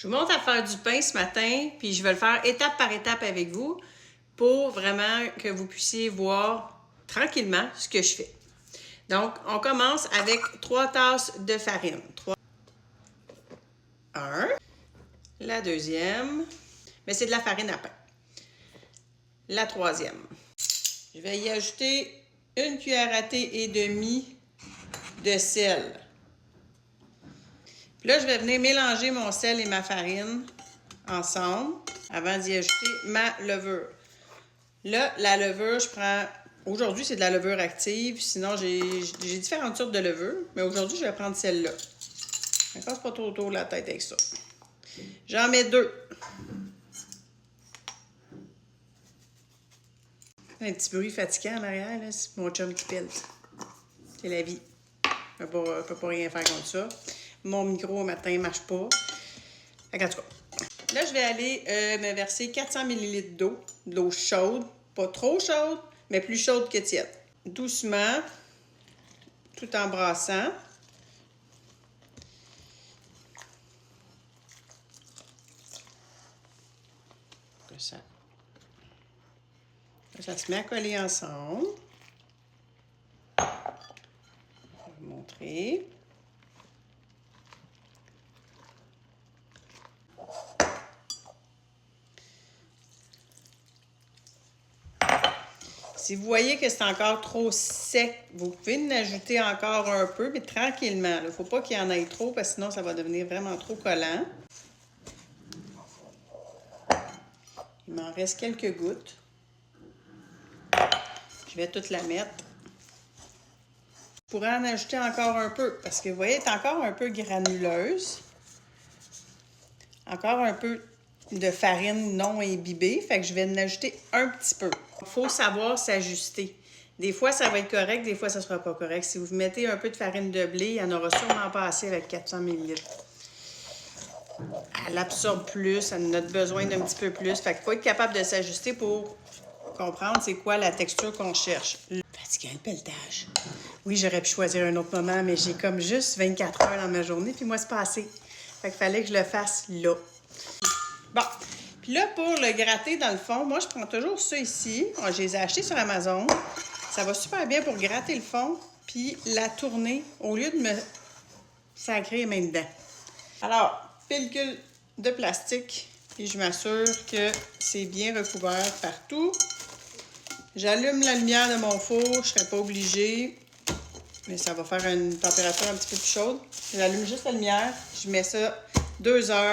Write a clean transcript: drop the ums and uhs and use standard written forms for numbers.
Je vous montre à faire du pain ce matin, puis je vais le faire étape par étape avec vous pour vraiment que vous puissiez voir tranquillement ce que je fais. Donc, on commence avec 3 tasses de farine. 1. La deuxième, mais c'est de la farine à pain. La troisième. Je vais y ajouter 1 cuillère à thé et demie de sel. Puis là, je vais venir mélanger mon sel et ma farine ensemble avant d'y ajouter ma levure. Là, la levure, je prends... Aujourd'hui, c'est de la levure active. Sinon, j'ai différentes sortes de levure. Mais aujourd'hui, je vais prendre celle-là. Je ne casse pas trop autour de la tête avec ça. J'en mets 2. Un petit bruit fatigant en arrière, là. C'est mon chum qui pèle. C'est la vie. Je ne peux pas rien faire contre ça. Mon micro, au matin, ne marche pas. En tout cas. Là, je vais aller me verser 400 ml d'eau. De l'eau chaude. Pas trop chaude, mais plus chaude que tiède. Doucement, tout en brassant. Ça se met à coller ensemble. Je vais vous montrer. Si vous voyez que c'est encore trop sec, vous pouvez en ajouter encore un peu, mais tranquillement. Il ne faut pas qu'il y en ait trop, parce que sinon, ça va devenir vraiment trop collant. Il m'en reste quelques gouttes. Je vais toute la mettre. Je pourrais en ajouter encore un peu, parce que vous voyez, elle est encore un peu granuleuse. Encore un peu de farine non imbibée, fait que je vais en ajouter un petit peu. Il faut savoir s'ajuster. Des fois, ça va être correct, des fois, ça ne sera pas correct. Si vous mettez un peu de farine de blé, il y en aura sûrement pas assez avec 400 ml. Elle absorbe plus, elle en a besoin d'un petit peu plus. Fait qu'il faut être capable de s'ajuster pour comprendre c'est quoi la texture qu'on cherche. Fatiguant, le pelletage. Oui, j'aurais pu choisir un autre moment, mais j'ai comme juste 24 heures dans ma journée, puis moi, c'est pas assez. Fait qu'il fallait que je le fasse là. Bon, puis là, pour le gratter dans le fond, moi, je prends toujours ça ici. Je les ai achetés sur Amazon. Ça va super bien pour gratter le fond, puis la tourner au lieu de me sacrer les mains dedans. Alors, pellicule de plastique, et je m'assure que c'est bien recouvert partout. J'allume la lumière de mon four, je ne serai pas obligée, mais ça va faire une température un petit peu plus chaude. J'allume juste la lumière, je mets ça 2 heures.